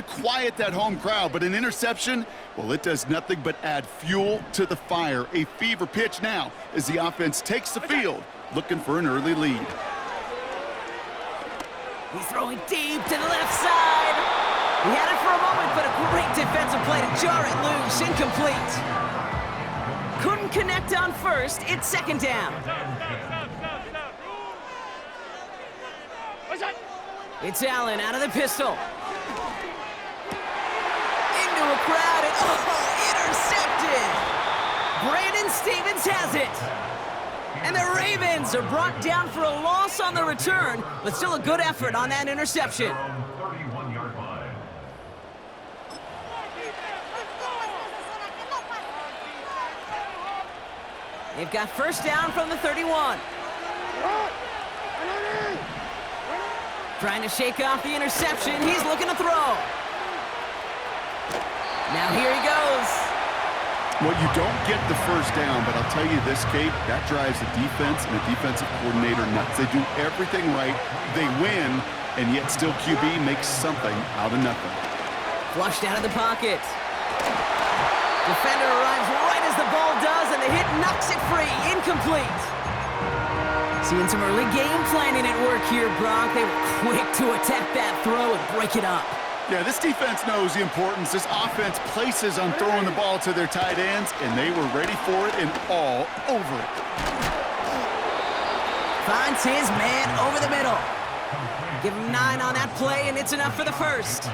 to quiet that home crowd, but an interception, well, it does nothing but add fuel to the fire. A fever pitch now as the offense takes the field, looking for an early lead. He's throwing deep to the left side. He had it for a moment, but a great defensive play to jar it loose. Incomplete. Couldn't connect on first. It's second down. It's Allen out of the pistol. Into a crowd and intercepted. Brandon Stevens has it. And the Ravens are brought down for a loss on the return, but still a good effort on that interception. They've got first down from the 31. Trying to shake off the interception. He's looking to throw. Now here he goes. Well, you don't get the first down, but I'll tell you this, Kate, that drives the defense and the defensive coordinator nuts. They do everything right. They win, and yet still QB makes something out of nothing. Flushed out of the pocket. Defender arrives right as the ball does, and the hit knocks it free. Incomplete. Seeing some early game planning at work here, Brock. They were quick to attack that throw and break it up. Yeah, this defense knows the importance this offense places on throwing the ball to their tight ends, and they were ready for it and all over it. Finds his man over the middle. Give him 9 on that play, and it's enough for the first.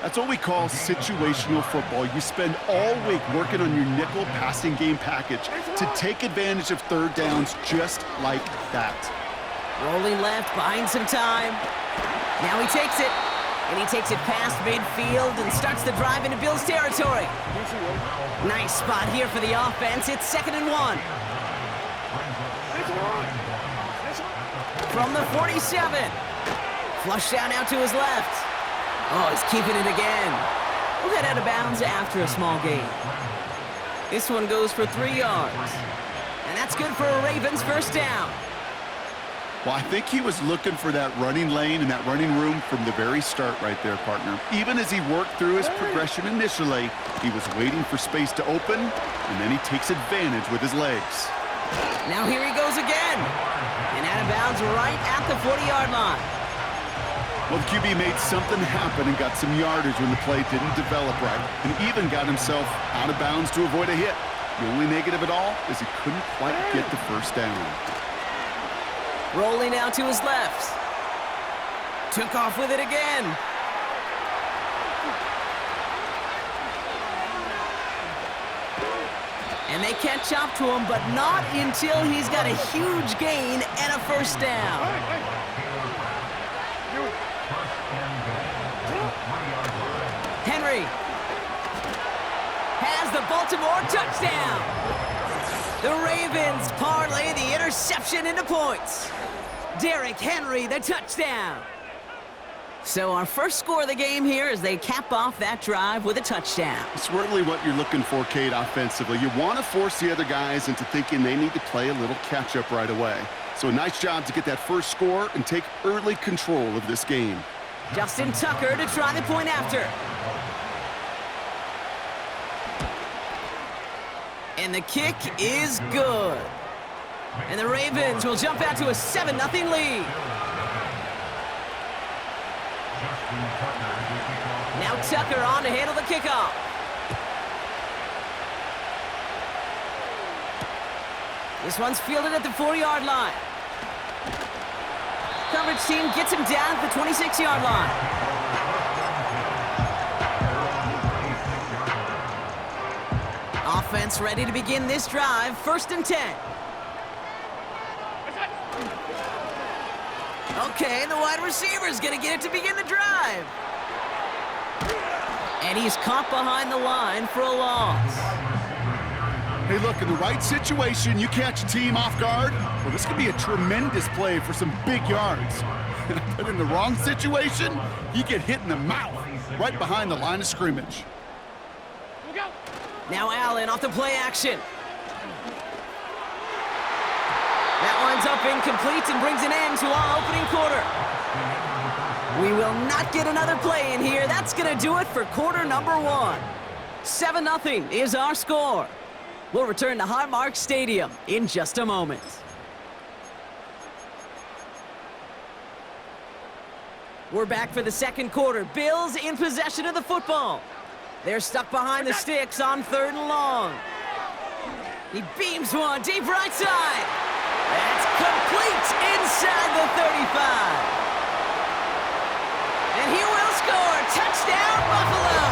That's what we call situational football. You spend all week working on your nickel passing game package to take advantage of third downs just like that. Rolling left, buying some time. Now he takes it. And he takes it past midfield and starts the drive into Bills territory. Nice spot here for the offense. It's 2nd and 1. From the 47. Flushed down out to his left. Oh, he's keeping it again. We'll head out of bounds after a small gain. This one goes for 3 yards. And that's good for a Ravens first down. Well, I think he was looking for that running lane and that running room from the very start right there, partner. Even as he worked through his progression initially, he was waiting for space to open, and then he takes advantage with his legs. Now here he goes again. And out of bounds right at the 40-yard line. Well, the QB made something happen and got some yardage when the play didn't develop right, and even got himself out of bounds to avoid a hit. The only negative at all is he couldn't quite get the first down. Rolling out to his left. Took off with it again. And they catch up to him, but not until he's got a huge gain and a first down. Henry has the Baltimore touchdown. The Ravens parlay the interception into points. Derrick Henry, the touchdown. So our first score of the game here as they cap off that drive with a touchdown. It's really what you're looking for, Kate, offensively. You want to force the other guys into thinking they need to play a little catch-up right away. So a nice job to get that first score and take early control of this game. Justin Tucker to try the point after. And the kick is good. And the Ravens will jump out to a 7-0 lead. Now Tucker on to handle the kickoff. This one's fielded at the 4-yard line. Coverage team gets him down at the 26-yard line. Offense ready to begin this drive. 1st and 10. Okay, the wide receiver's gonna get it to begin the drive. And he's caught behind the line for a loss. Hey, look, in the right situation, you catch a team off guard. Well, this could be a tremendous play for some big yards. But in the wrong situation, you get hit in the mouth right behind the line of scrimmage. Now Allen off the play action. That winds up incomplete and brings an end to our opening quarter. We will not get another play in here. That's going to do it for quarter number 1. 7-0 is our score. We'll return to Highmark Stadium in just a moment. We're back for the second quarter. Bills in possession of the football. They're stuck behind the sticks on 3rd and long. He beams one deep right side. That's complete inside the 35. And he will score. Touchdown, Buffalo.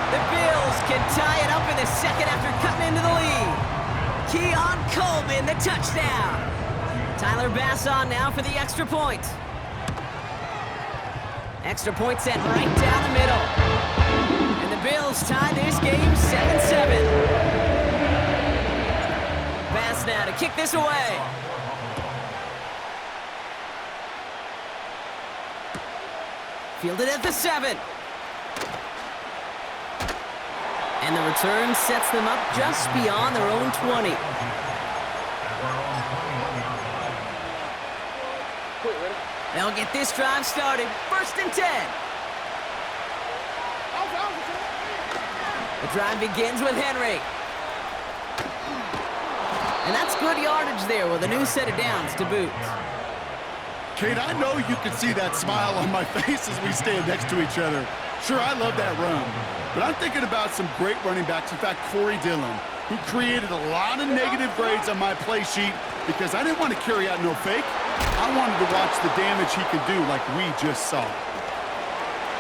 The Bills can tie it up in the second after cutting into the lead. Keon Coleman, the touchdown. Tyler Bass on now for the extra point. Extra point sent right down the middle. And the Bills tie this game 7-7. Bass now to kick this away. Fielded at the 7. And the return sets them up just beyond their own 20. They'll get this drive started. 1st and 10. The drive begins with Henry. And that's good yardage there with a new set of downs to boot. Kate, I know you can see that smile on my face as we stand next to each other. Sure, I love that run. But I'm thinking about some great running backs. In fact, Corey Dillon, who created a lot of negative grades on my play sheet because I didn't want to carry out no fake. I wanted to watch the damage he could do like we just saw.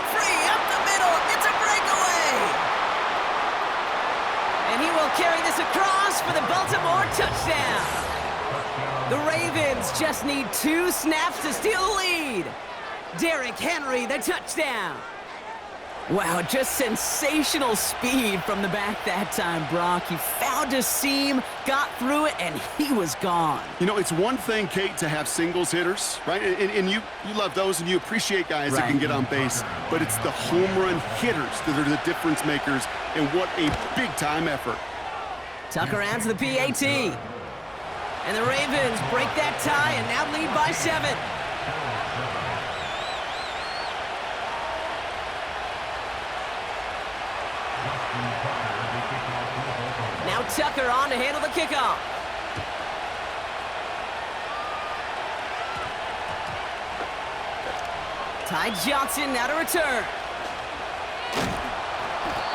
Free up the middle. It's a breakaway. And he will carry this across for the Baltimore touchdown. The Ravens just need 2 snaps to steal the lead. Derrick Henry, the touchdown. Wow, just sensational speed from the back that time, Brock. He found a seam, got through it, and he was gone. You know, it's one thing, Kate, to have singles hitters, right? And you love those, and you appreciate guys that can get on base. But it's the home run hitters that are the difference makers, and what a big-time effort. Tucker adds the PAT. And the Ravens break that tie and now lead by 7. Now Tucker on to handle the kickoff. Ty Johnson now to return.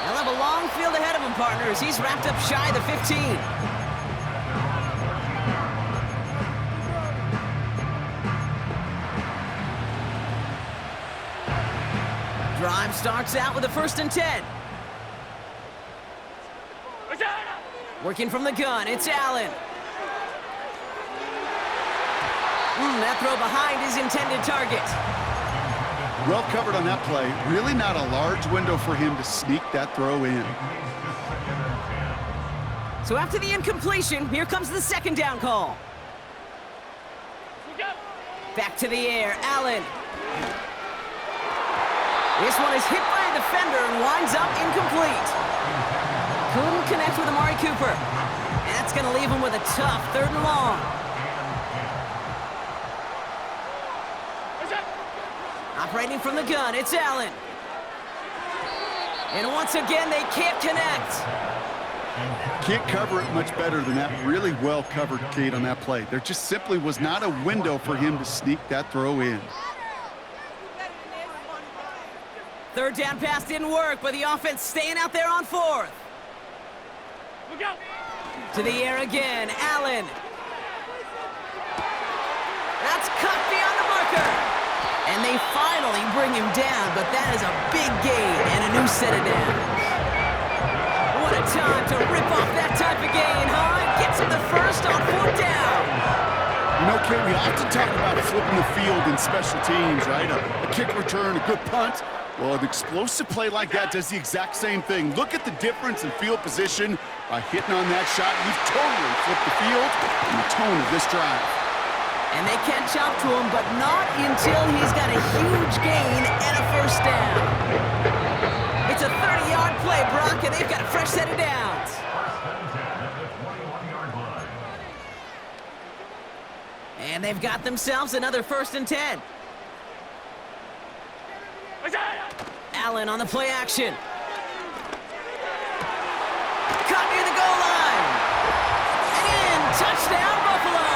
They'll have a long field ahead of him, partners. He's wrapped up shy of the 15. Drive starts out with a 1st and 10. Working from the gun, it's Allen. That throw behind his intended target. Well covered on that play. Really not a large window for him to sneak that throw in. So after the incompletion, here comes the 2nd down call. Back to the air, Allen. This one is hit by a defender and winds up incomplete. Couldn't connect with Amari Cooper. And that's going to leave him with a tough 3rd and long. Operating from the gun, it's Allen. And once again, they can't connect. Can't cover it much better than that. Really well covered, Kate, on that play. There just simply was not a window for him to sneak that throw in. 3rd down pass didn't work, but the offense staying out there on 4th. To the air again, Allen. That's cut beyond the marker. And they finally bring him down, but that is a big gain and a new set of downs. What a time to rip off that type of gain, huh? Gets him the 1st on 4th down. You know, Kate, we often talk about flipping the field in special teams, right? A kick return, a good punt. Well, an explosive play like that does the exact same thing. Look at the difference in field position by hitting on that shot. You've totally flipped the field and the tone of this drive. And they catch up to him, but not until he's got a huge gain and a 1st down. It's a 30-yard play, Brock, and they've got a fresh set of downs. And they've got themselves another 1st and 10. Allen on the play action. Caught near the goal line. And in. Touchdown, Buffalo.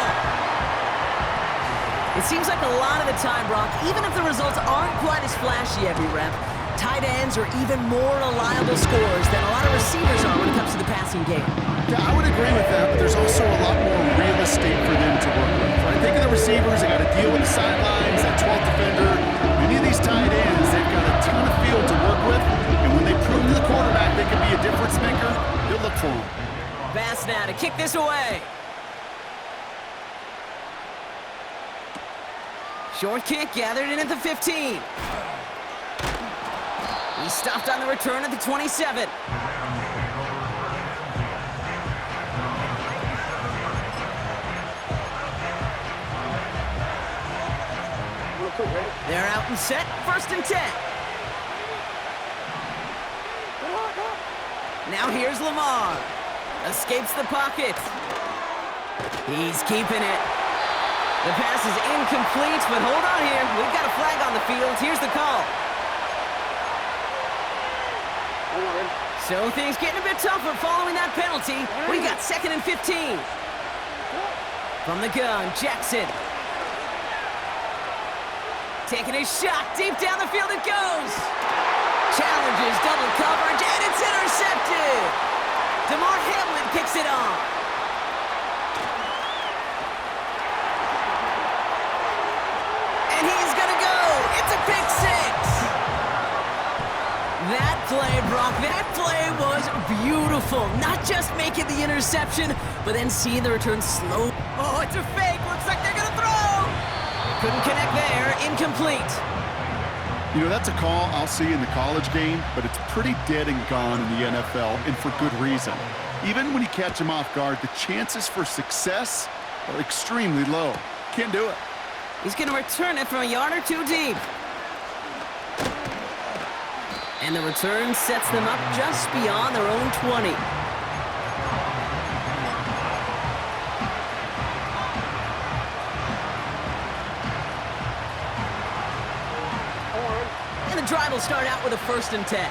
It seems like a lot of the time, Brock, even if the results aren't quite as flashy every rep, tight ends are even more reliable scorers than a lot of receivers are when it comes to the passing game. Yeah, I would agree with that, but there's also a lot more real estate for them to work with. When I think of the receivers, they got to deal with the sidelines, that 12th defender. Many of these tight ends, they've got a ton of field to work with, and when they prove to the quarterback they can be a difference maker, he'll look for them. Bass now to kick this away. Short kick gathered in at the 15. He stopped on the return at the 27. They're out and set, 1st and 10. Now here's Lamar. Escapes the pocket. He's keeping it. The pass is incomplete, but hold on here. We've got a flag on the field. Here's the call. So things getting a bit tougher following that penalty. We got 2nd and 15. From the gun, Jackson. Taking a shot, deep down the field it goes. Challenges double coverage, and it's intercepted. DeMar Hamlin picks it off. And he's gonna go. It's a pick 6. That play, Brock, that play was beautiful. Not just making the interception, but then seeing the return slow. Oh, it's a fake. Looks like they're gonna throw. Couldn't connect there. Incomplete. You know, that's a call I'll see in the college game, but it's pretty dead and gone in the NFL, and for good reason. Even when you catch him off guard, the chances for success are extremely low. Can't do it. He's going to return it from a yard or 2 deep. And the return sets them up just beyond their own 20. And the drive will start out with a 1st and 10.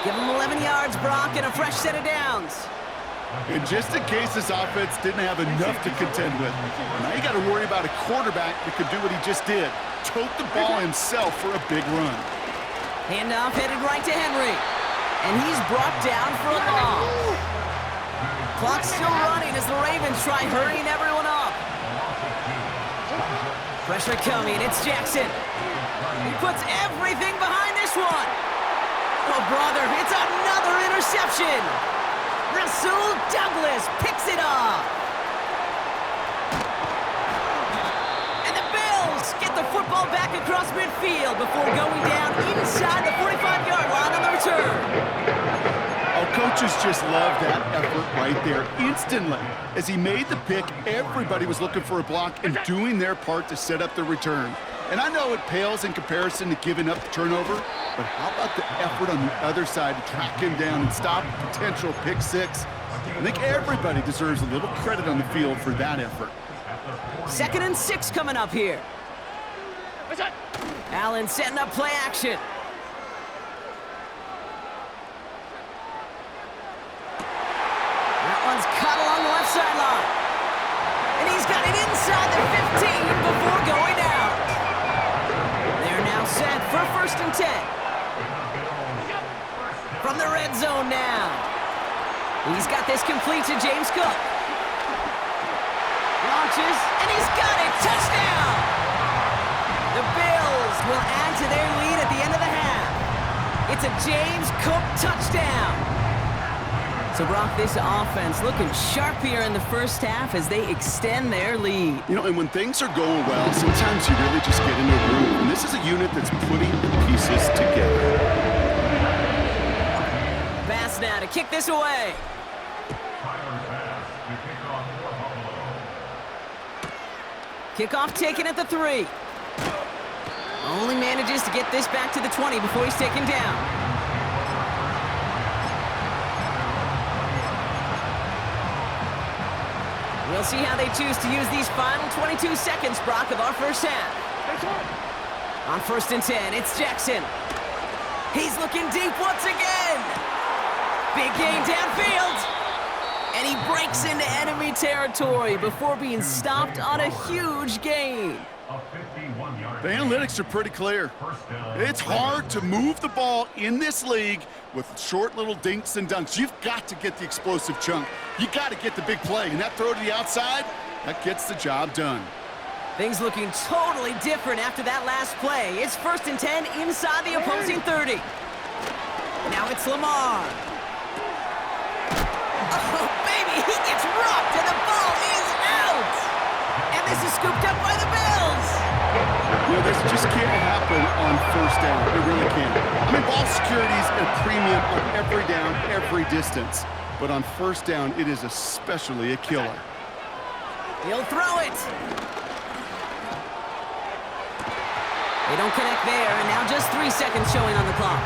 Give him 11 yards, Brock, and a fresh set of downs. And just in case this offense didn't have enough to contend with, now you got to worry about a quarterback that could do what he just did. Tote the ball himself for a big run. Handoff headed right to Henry. And he's brought down for a loss. Clock's still running as the Ravens try hurrying everyone up. Pressure coming, it's Jackson. He puts everything behind this one. Oh, brother, it's another interception. Rasul Douglas picks it off. And the Bills get the football back across midfield before going down inside the 45-yard line on the return. Our coaches just loved that effort right there instantly. As he made the pick, everybody was looking for a block and doing their part to set up the return. And I know it pales in comparison to giving up the turnover, but how about the effort on the other side to track him down and stop a potential pick 6? I think everybody deserves a little credit on the field for that effort. 2nd and 6 coming up here. Allen setting up play action. That one's caught along the left sideline. And he's got it inside the 15 before going out. They're now set for 1st and 10. From the red zone now. He's got this complete to James Cook. Launches, and he's got it. Touchdown! The Bills will add to their lead at the end of the half. It's a James Cook touchdown. So, Brock, this offense looking sharp here in the first half as they extend their lead. You know, and when things are going well, sometimes you really just get into a groove. And this is a unit that's putting the pieces together. Bass now to kick this away. Kickoff taken at the 3. Only manages to get this back to the 20 before he's taken down. We'll see how they choose to use these final 22 seconds, Brock, of our first half. On 1st and 10, it's Jackson. He's looking deep once again. Big gain downfield. And he breaks into enemy territory before being stopped on a huge gain. The analytics are pretty clear. It's hard to move the ball in this league with short little dinks and dunks. You've got to get the explosive chunk. You got to get the big play. And that throw to the outside, that gets the job done. Things looking totally different after that last play. It's 1st and 10 inside the opposing 30. Now it's Lamar. Oh, baby, he gets rocked and the ball is out. And this is scooped up by the Bills. You know, this just can't happen on 1st down. It really can't. I mean, ball security is a premium on every down, every distance. But on 1st down, it is especially a killer. He'll throw it. They don't connect there, and now just 3 seconds showing on the clock.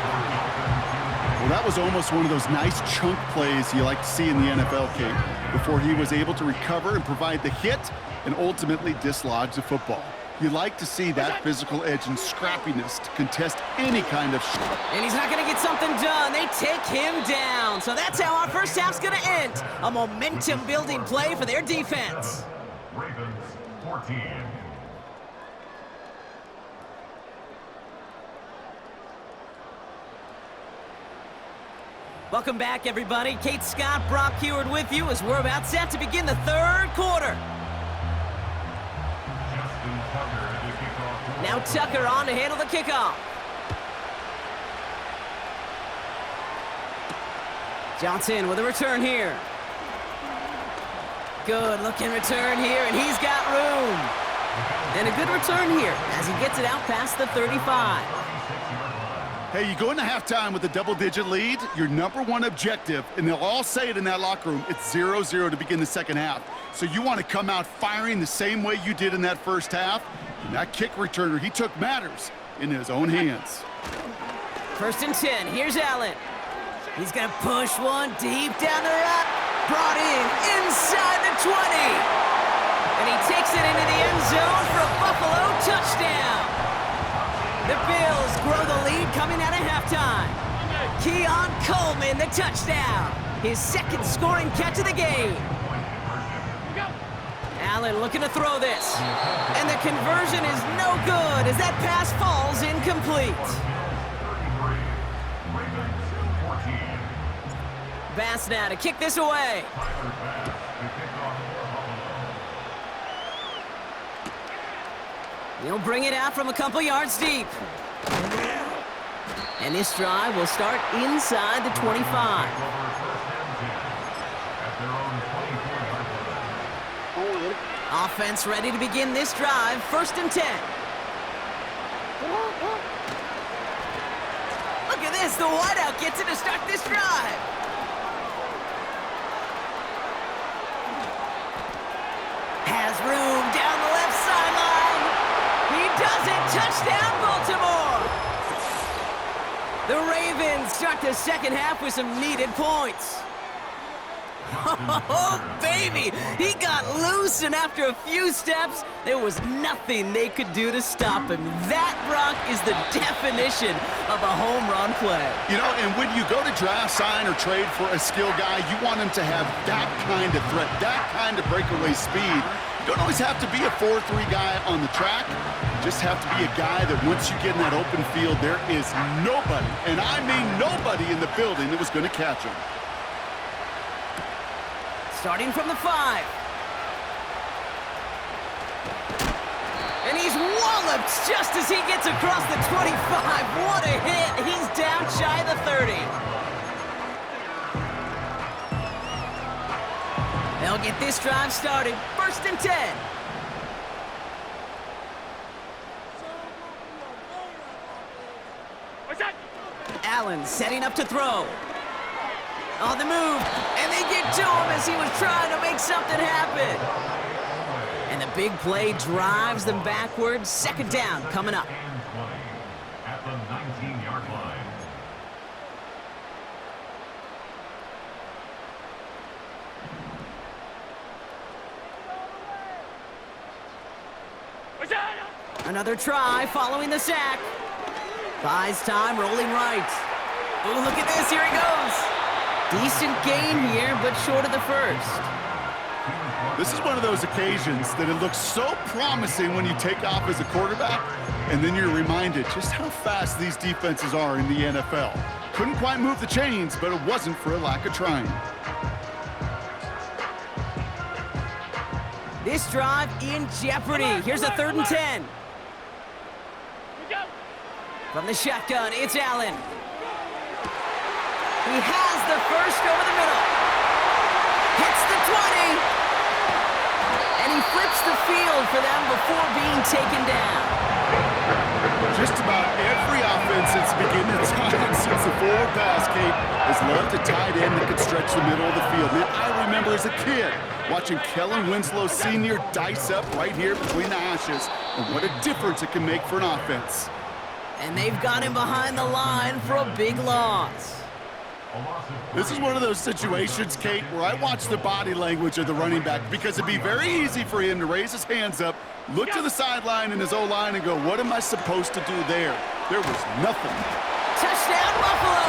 Well, that was almost one of those nice chunk plays you like to see in the NFL, Kate, before he was able to recover and provide the hit and ultimately dislodge the football. You like to see that physical edge and scrappiness to contest any kind of shot. And he's not going to get something done. They take him down. So that's how our first half's going to end. A momentum-building play for their defense. Ravens 14. Welcome back, everybody. Kate Scott, Brock Heward with you as we're about set to begin the 3rd quarter. Now Tucker on to handle the kickoff. Johnson with a return here. Good looking return here, and he's got room. And a good return here as he gets it out past the 35. Hey, you go into halftime with a double-digit lead, your #1 objective, and they'll all say it in that locker room, it's 0-0 to begin the 2nd half. So you want to come out firing the same way you did in that 1st half. And that kick returner, he took matters in his own hands. 1st and 10, here's Allen. He's going to push one deep down the road. Brought in inside the 20. And he takes it into the end zone for a Buffalo touchdown. The Bills grow the lead coming out of halftime. Keon Coleman, the touchdown. His 2nd scoring catch of the game. Allen looking to throw this. And the conversion is no good as that pass falls incomplete. Bass now to kick this away. He'll bring it out from a couple yards deep. And this drive will start inside the 25. Offense ready to begin this drive, 1st and 10. Look at this, the wideout gets it to start this drive. Has room down the left sideline. He does it, touchdown Baltimore. The Ravens start the 2nd half with some needed points. Oh, baby! He got loose, and after a few steps, there was nothing they could do to stop him. That, Brock, is the definition of a home run play. You know, and when you go to draft, sign, or trade for a skill guy, you want him to have that kind of threat, that kind of breakaway speed. You don't always have to be a 4-3 guy on the track. You just have to be a guy that once you get in that open field, there is nobody, and I mean nobody in the building that was going to catch him. Starting from the 5. And he's walloped just as he gets across the 25. What a hit. He's down shy of the 30. They'll get this drive started. 1st and 10. Allen setting up to throw. On the move, and they get to him as he was trying to make something happen. And the big play drives them backwards. 2nd down coming up. At the 19-yard line. Another try following the sack. Buys time, rolling right. Ooh, look at this, here he goes. Decent gain here, but short of the first. This is one of those occasions that it looks so promising when you take off as a quarterback, and then you're reminded just how fast these defenses are in the NFL. Couldn't quite move the chains, but it wasn't for a lack of trying. This drive in jeopardy. Here's a 3rd and 10. From the shotgun, it's Allen. He has the first over the middle. Hits the 20. And he flips the field for them before being taken down. Just about every offense that's beginning its time since the forward pass, Kate, has loved a tight end that could stretch the middle of the field. Man, I remember as a kid watching Kellen Winslow Sr. dice up right here between the hashes, and what a difference it can make for an offense. And they've got him behind the line for a big loss. This is one of those situations, Kate, where I watch the body language of the running back, because it'd be very easy for him to raise his hands up, look to the sideline in his O-line and go, what am I supposed to do there? There was nothing. Touchdown, Buffalo!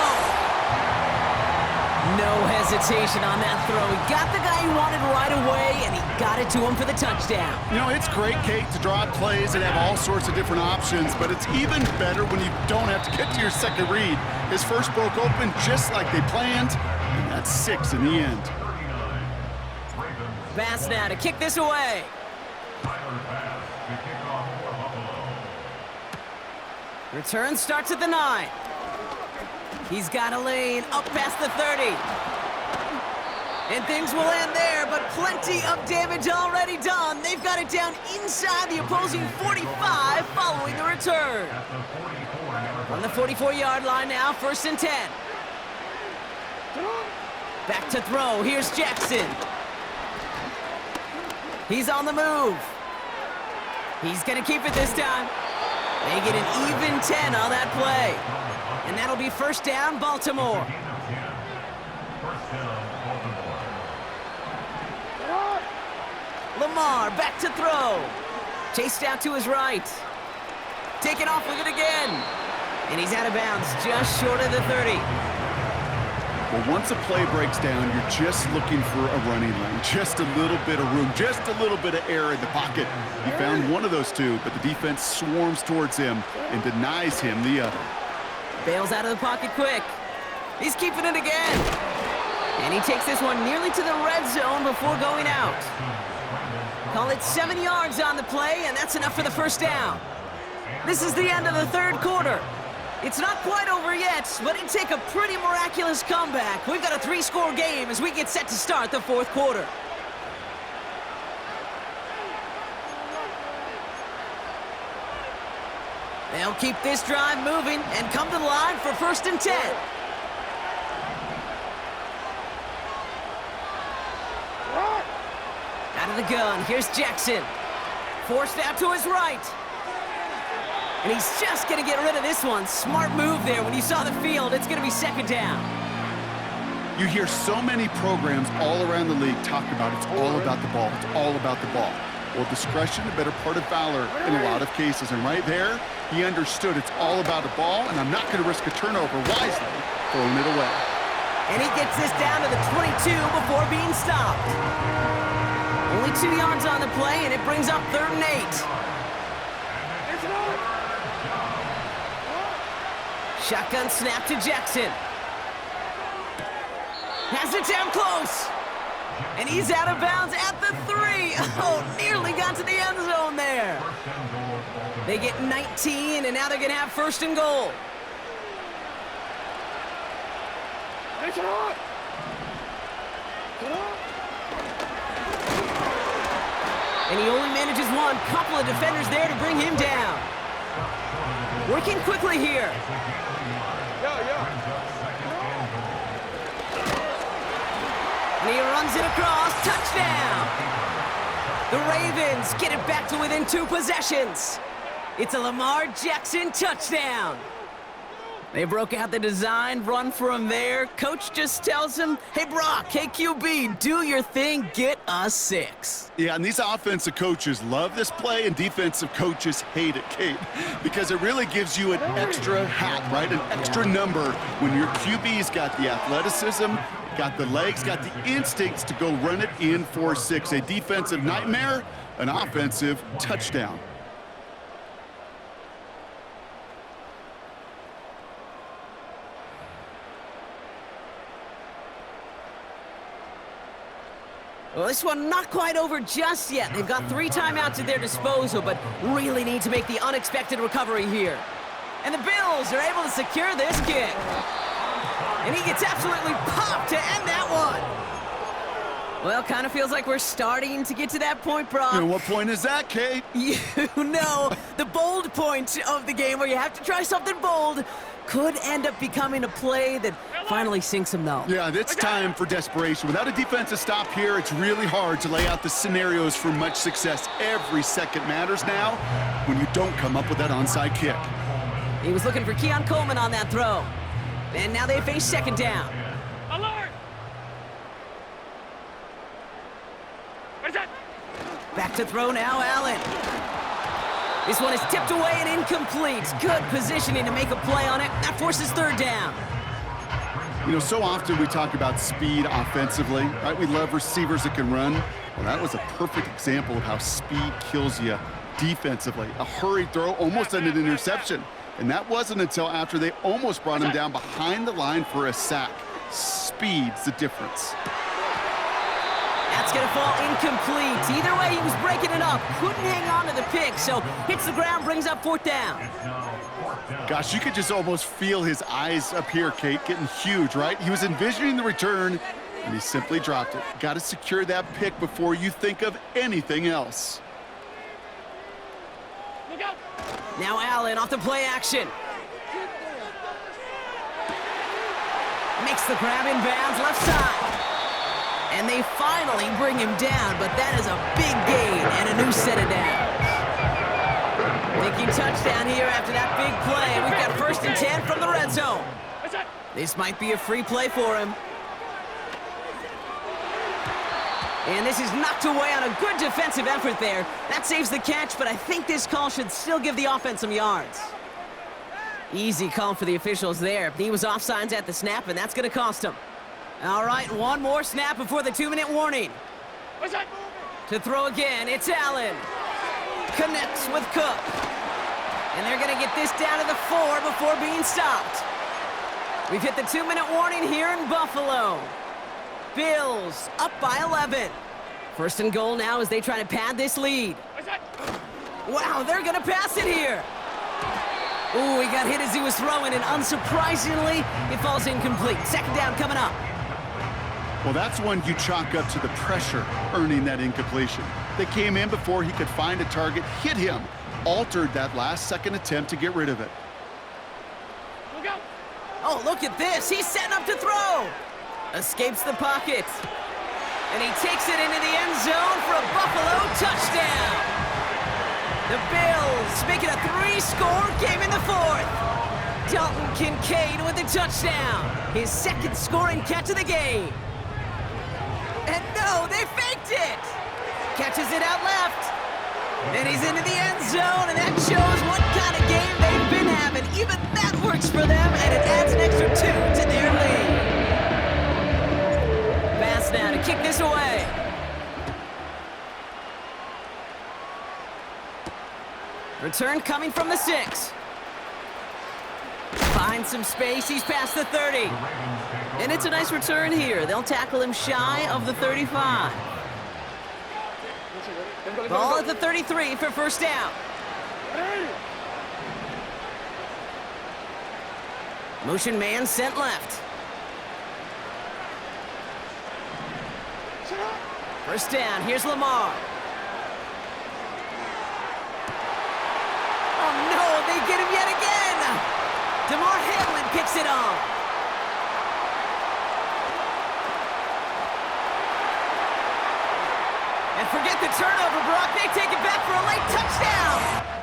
No hesitation on that throw. He got the guy he wanted right away, and he got it to him for the touchdown. You know, it's great, Kate, to draw up plays and have all sorts of different options, but it's even better when you don't have to get to your second read. His first broke open just like they planned, and that's 6 in the end. Pass now to kick this away. Return starts at the 9. He's got a lane up past the 30. And things will end there, but plenty of damage already done. They've got it down inside the opposing 45 following the return. On the 44-yard line now, 1st and 10. Back to throw. Here's Jackson. He's on the move. He's going to keep it this time. They get an even 10 on that play. And that'll be 1st down, Baltimore. Lamar back to throw. Chased out to his right. Taken off with it again. And he's out of bounds, just short of the 30. Well, once a play breaks down, you're just looking for a running lane. Just a little bit of room, just a little bit of air in the pocket. He found one of those two, but the defense swarms towards him and denies him the other. Bails out of the pocket quick. He's keeping it again. And he takes this one nearly to the red zone before going out. Call it 7 yards on the play, and that's enough for the 1st down. This is the end of the 3rd quarter. It's not quite over yet, but it'd take a pretty miraculous comeback. We've got a 3-score game as we get set to start the 4th quarter. They'll keep this drive moving and come to the line for 1st and 10. Out of the gun, here's Jackson. Forced out to his right. And he's just going to get rid of this one. Smart move there. When you saw the field, it's going to be 2nd down. You hear so many programs all around the league talk about it's all about the ball. It's all about the ball. Well, discretion, a better part of valor in a lot of cases. And right there, he understood it's all about the ball, and I'm not going to risk a turnover wisely, throwing it away. And he gets this down to the 22 before being stopped. Only 2 yards on the play, and it brings up 3rd and 8. Shotgun snap to Jackson. Has it down close. And he's out of bounds at the 3. Oh, nearly got to the end zone there. They get 19, and now they're going to have 1st and goal. And he only manages one. Couple of defenders there to bring him down. Working quickly here. And he runs it across. Touchdown! The Ravens get it back to within 2 possessions. It's a Lamar Jackson touchdown. They broke out the design, run for him there. Coach just tells him, hey, Brock, hey, QB, do your thing, get a 6. Yeah, and these offensive coaches love this play, and defensive coaches hate it, Kate, because it really gives you an extra hat, right? An extra number when your QB's got the athleticism, got the legs, got the instincts to go run it in for 6. A defensive nightmare, an offensive touchdown. Well, this one not quite over just yet. They've got 3 timeouts at their disposal, but really need to make the unexpected recovery here. And the Bills are able to secure this kick. And he gets absolutely popped to end that one. Well, kind of feels like we're starting to get to that point, Brock. And what point is that, Kate? You know, the bold point of the game where you have to try something bold could end up becoming a play that finally sinks him, though. Yeah, it's time for desperation. Without a defensive stop here, it's really hard to lay out the scenarios for much success. Every second matters now when you don't come up with that onside kick. He was looking for Keon Coleman on that throw. And now they face second down. Alert! Back to throw now, Allen. This one is tipped away and incomplete. Good positioning to make a play on it. That forces third down. You know, so often we talk about speed offensively, right? We love receivers that can run. Well, that was a perfect example of how speed kills you defensively. A hurried throw almost ended an interception. And that wasn't until after they almost brought him down behind the line for a sack. Speed's the difference. That's going to fall incomplete. Either way, he was breaking it up. Couldn't hang on to the pick, so hits the ground, brings up fourth down. Gosh, you could just almost feel his eyes up here, Kate, getting huge, right? He was envisioning the return, and he simply dropped it. Got to secure that pick before you think of anything else. Look out! Now Allen off the play action. Makes the grab in bounds, left side. And they finally bring him down, but that is a big gain and a new set of downs. Thinking touchdown here after that big play. We've got 1st and 10 from the red zone. This might be a free play for him. And this is knocked away on a good defensive effort there. That saves the catch, but I think this call should still give the offense some yards. Easy call for the officials there. He was offsides at the snap, and that's going to cost him. All right, one more snap before the 2-minute warning. To throw again, it's Allen. Connects with Cook. And they're going to get this down to the 4 before being stopped. We've hit the 2-minute warning here in Buffalo. Bills up by 11. 1st and goal now as they try to pad this lead. Wow, they're going to pass it here. Ooh, he got hit as he was throwing, and unsurprisingly, it falls incomplete. 2nd down coming up. Well, that's one you chalk up to the pressure earning that incompletion. They came in before he could find a target, hit him, altered that last-second attempt to get rid of it. Look out! Oh, look at this. He's setting up to throw. Escapes the pocket. And he takes it into the end zone for a Buffalo touchdown. The Bills make it a 3-score game in the 4th. Dalton Kincaid with the touchdown. His 2nd scoring catch of the game. And no, they faked it. Catches it out left. And he's into the end zone, and that shows what kind of game they've been having. Even that works for them, and it adds an extra 2 to their lead. Pass now to kick this away. Return coming from the 6. Finds some space, he's past the 30. And it's a nice return here. They'll tackle him shy of the 35. Ball at the 33 for 1st down. Motion man sent left. 1st down, here's Lamar. Oh no, they get him yet again! DeMar Hamlin picks it off. And forget the turnover, Brock. They take it back for a late touchdown.